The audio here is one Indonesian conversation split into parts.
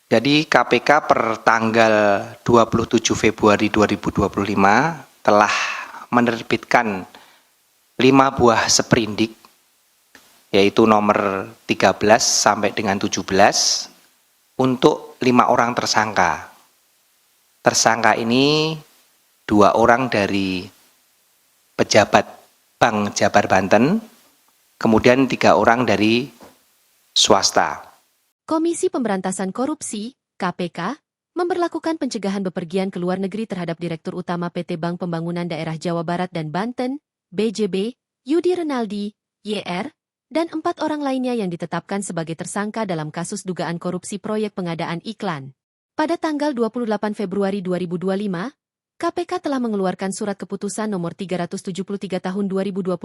Jadi KPK per tanggal 27 Februari 2025 telah menerbitkan 5 buah seprindik, yaitu nomor 13 sampai dengan 17 untuk 5 orang tersangka. Tersangka ini 2 orang dari pejabat Bank Jabar Banten, kemudian 3 orang dari swasta. Komisi Pemberantasan Korupsi, KPK, memberlakukan pencegahan bepergian ke luar negeri terhadap Direktur Utama PT Bank Pembangunan Daerah Jawa Barat dan Banten, BJB, Yudi Renaldi, YR, dan 4 orang lainnya yang ditetapkan sebagai tersangka dalam kasus dugaan korupsi proyek pengadaan iklan. Pada tanggal 28 Februari 2025, KPK telah mengeluarkan surat keputusan nomor 373 tahun 2025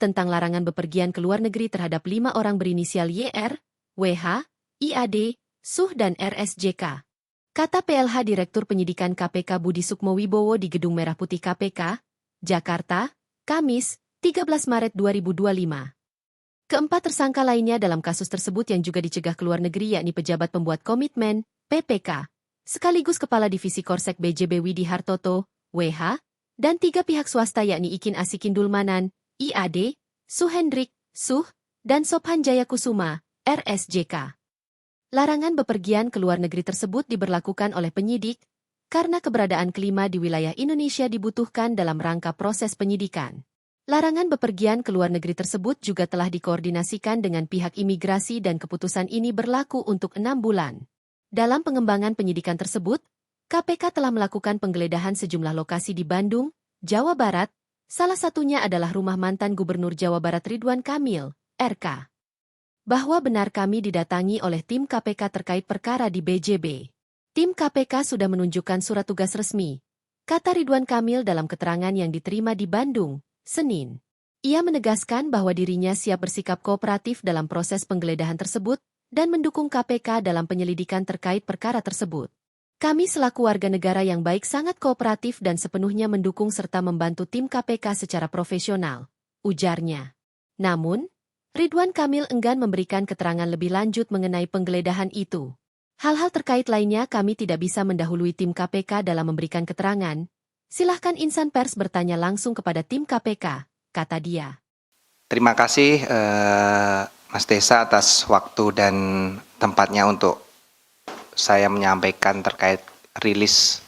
tentang larangan bepergian ke luar negeri terhadap 5 orang berinisial YR, WH, IAD, SUH dan RSJK. Kata PLH Direktur Penyidikan KPK Budi Sukmowibowo di Gedung Merah Putih KPK, Jakarta, Kamis, 13 Maret 2025. Keempat tersangka lainnya dalam kasus tersebut yang juga dicegah ke luar negeri yakni pejabat pembuat komitmen, PPK, sekaligus Kepala Divisi Korsek BJB Widi Hartoto, WH, dan 3 pihak swasta yakni Ikin Asikin Dulmanan, IAD, Suhendrik, SUH, dan Sophan Jayakusuma, RSJK. Larangan bepergian ke luar negeri tersebut diberlakukan oleh penyidik karena keberadaan kelima di wilayah Indonesia dibutuhkan dalam rangka proses penyidikan. Larangan bepergian ke luar negeri tersebut juga telah dikoordinasikan dengan pihak imigrasi dan keputusan ini berlaku untuk 6 bulan. Dalam pengembangan penyidikan tersebut, KPK telah melakukan penggeledahan sejumlah lokasi di Bandung, Jawa Barat, salah satunya adalah rumah mantan Gubernur Jawa Barat Ridwan Kamil, RK. Bahwa benar kami didatangi oleh tim KPK terkait perkara di BJB. Tim KPK sudah menunjukkan surat tugas resmi, kata Ridwan Kamil dalam keterangan yang diterima di Bandung, Senin. Ia menegaskan bahwa dirinya siap bersikap kooperatif dalam proses penggeledahan tersebut dan mendukung KPK dalam penyelidikan terkait perkara tersebut. Kami selaku warga negara yang baik sangat kooperatif dan sepenuhnya mendukung serta membantu tim KPK secara profesional, ujarnya. Namun, Ridwan Kamil enggan memberikan keterangan lebih lanjut mengenai penggeledahan itu. Hal-hal terkait lainnya kami tidak bisa mendahului tim KPK dalam memberikan keterangan. Silahkan insan pers bertanya langsung kepada tim KPK, kata dia. Terima kasih Mas Desa atas waktu dan tempatnya untuk saya menyampaikan terkait rilis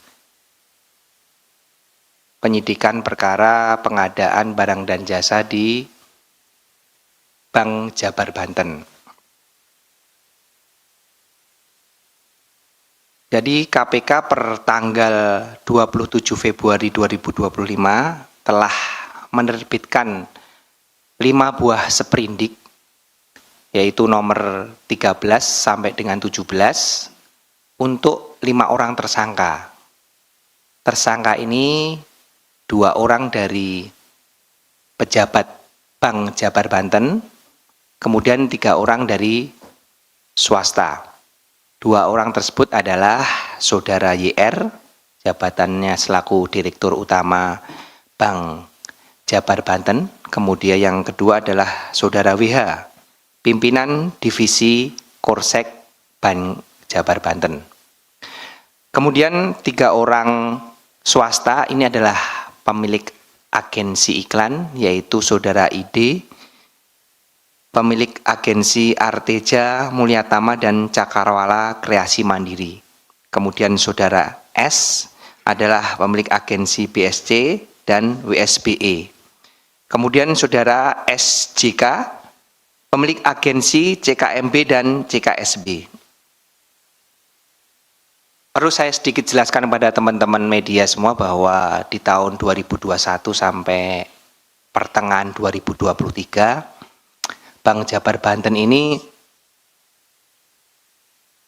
penyidikan perkara pengadaan barang dan jasa di Bank Jabar Banten. Jadi KPK per tanggal 27 Februari 2025 telah menerbitkan 5 buah seprindik, yaitu nomor 13 sampai dengan 17 untuk 5 orang tersangka. Tersangka ini 2 orang dari pejabat Bank Jabar Banten, kemudian 3 orang dari swasta. 2 orang tersebut adalah Saudara YR, jabatannya selaku Direktur Utama Bank Jabar Banten. Kemudian yang kedua adalah Saudara WH, pimpinan Divisi Korsek Bank Jabar Banten. Kemudian 3 orang swasta ini adalah pemilik agensi iklan, yaitu Saudara ID, pemilik agensi Arteja, Mulyatama, dan Cakrawala Kreasi Mandiri. Kemudian Saudara S adalah pemilik agensi BSC dan WSBE. Kemudian Saudara SJK, pemilik agensi CKMB dan CKSB. Perlu saya sedikit jelaskan kepada teman-teman media semua bahwa di tahun 2021 sampai pertengahan 2023, Bank Jabar Banten ini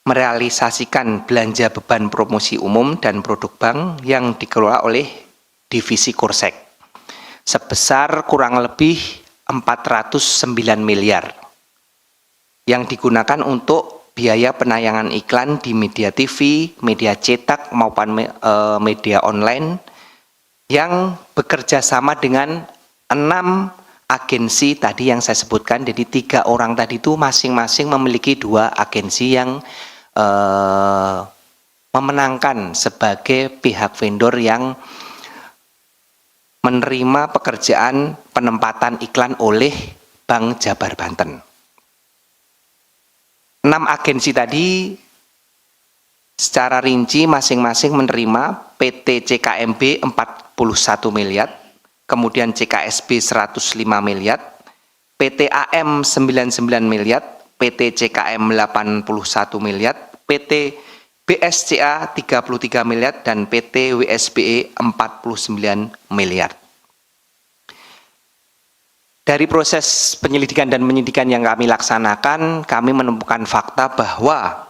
merealisasikan belanja beban promosi umum dan produk bank yang dikelola oleh Divisi Korsek sebesar kurang lebih 409 miliar yang digunakan untuk biaya penayangan iklan di media TV, media cetak maupun media online yang bekerja sama dengan 6 agensi tadi yang saya sebutkan. Jadi 3 orang tadi itu masing-masing memiliki 2 agensi yang memenangkan sebagai pihak vendor yang menerima pekerjaan penempatan iklan oleh Bank Jabar Banten. 6 agensi tadi secara rinci masing-masing menerima PT CKMB 41 miliar, kemudian CKSB 105 miliar, PT AM 99 miliar, PT CKM 81 miliar, PT BSCA 33 miliar, dan PT WSBE 49 miliar. Dari proses penyelidikan dan penyidikan yang kami laksanakan, kami menemukan fakta bahwa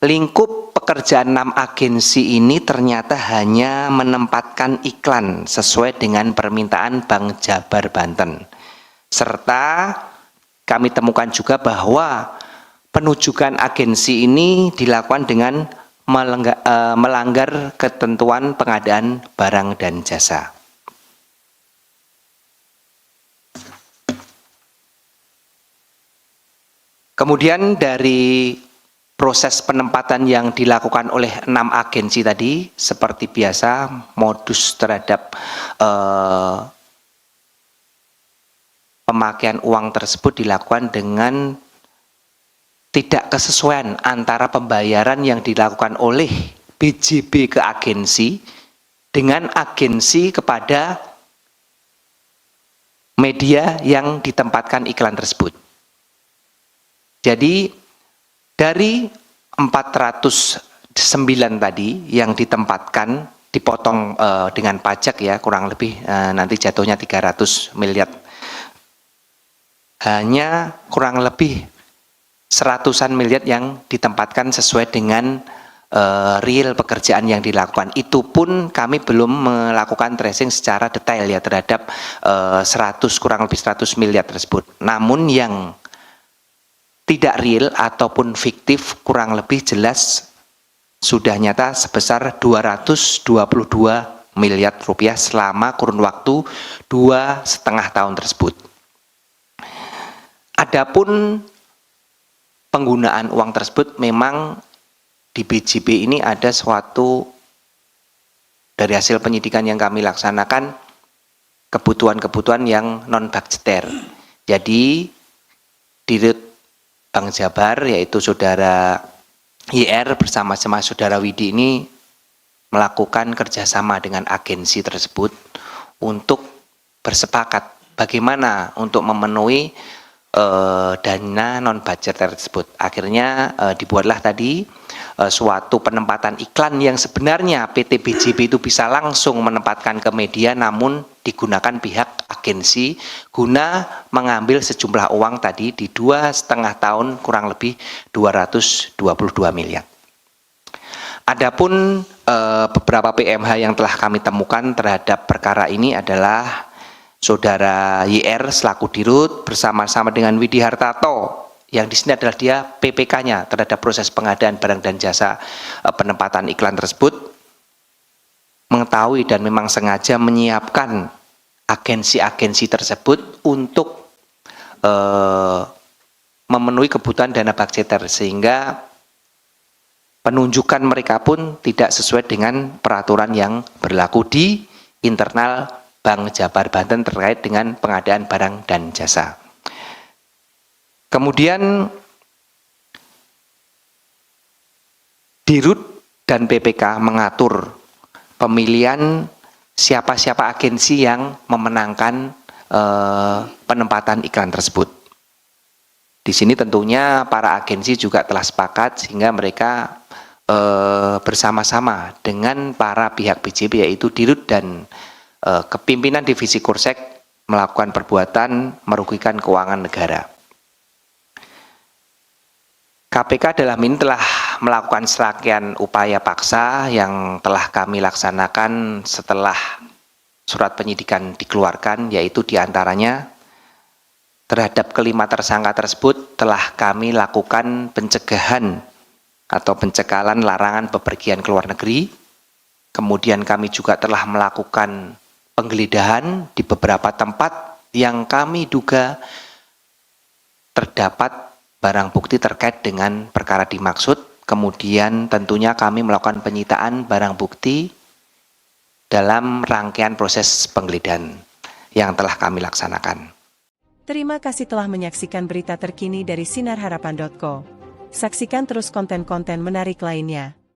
lingkup pekerjaan 6 agensi ini ternyata hanya menempatkan iklan sesuai dengan permintaan Bank Jabar Banten. Serta kami temukan juga bahwa penujukan agensi ini dilakukan dengan melanggar ketentuan pengadaan barang dan jasa. Kemudian dari proses penempatan yang dilakukan oleh 6 agensi tadi, seperti biasa modus terhadap pemakaian uang tersebut dilakukan dengan tidak kesesuaian antara pembayaran yang dilakukan oleh BJB ke agensi dengan agensi kepada media yang ditempatkan iklan tersebut. Jadi dari 409 tadi yang ditempatkan dipotong dengan pajak ya, kurang lebih nanti jatuhnya 300 miliar. Hanya kurang lebih 100-an miliar yang ditempatkan sesuai dengan real pekerjaan yang dilakukan. Itu pun kami belum melakukan tracing secara detail ya terhadap kurang lebih 100 miliar tersebut. Namun yang tidak real ataupun fiktif kurang lebih jelas sudah nyata sebesar 222 miliar rupiah selama kurun waktu 2,5 tahun tersebut. Adapun penggunaan uang tersebut memang di BJB ini ada suatu dari hasil penyidikan yang kami laksanakan kebutuhan-kebutuhan yang non budgeter. Jadi Dirut Bank Jabar yaitu saudara YR bersama-sama saudara Widi ini melakukan kerjasama dengan agensi tersebut untuk bersepakat bagaimana untuk memenuhi dana non budget tersebut. Akhirnya dibuatlah tadi suatu penempatan iklan yang sebenarnya PT BJB itu bisa langsung menempatkan ke media, namun digunakan pihak agensi guna mengambil sejumlah uang tadi di 2,5 tahun kurang lebih 222 miliar. Adapun beberapa PMH yang telah kami temukan terhadap perkara ini adalah saudara YR selaku Dirut bersama-sama dengan Widi Hartato yang di sini adalah dia PPK-nya terhadap proses pengadaan barang dan jasa penempatan iklan tersebut, mengetahui dan memang sengaja menyiapkan agensi-agensi tersebut untuk memenuhi kebutuhan dana budgeter sehingga penunjukan mereka pun tidak sesuai dengan peraturan yang berlaku di internal Bank Jabar Banten terkait dengan pengadaan barang dan jasa. Kemudian Dirut dan PPK mengatur pemilihan siapa-siapa agensi yang memenangkan penempatan iklan tersebut. Di sini tentunya para agensi juga telah sepakat sehingga mereka bersama-sama dengan para pihak BJB yaitu Dirut dan kepimpinan divisi Kursek melakukan perbuatan merugikan keuangan negara. KPK dalam ini telah melakukan serangkaian upaya paksa yang telah kami laksanakan setelah surat penyidikan dikeluarkan, yaitu diantaranya terhadap kelima tersangka tersebut telah kami lakukan pencegahan atau pencekalan larangan bepergian ke luar negeri. Kemudian kami juga telah melakukan penggeledahan di beberapa tempat yang kami duga terdapat barang bukti terkait dengan perkara dimaksud. Kemudian tentunya kami melakukan penyitaan barang bukti dalam rangkaian proses penggeledahan yang telah kami laksanakan. Terima kasih telah menyaksikan berita terkini dari sinarharapan.co. Saksikan terus konten-konten menarik lainnya.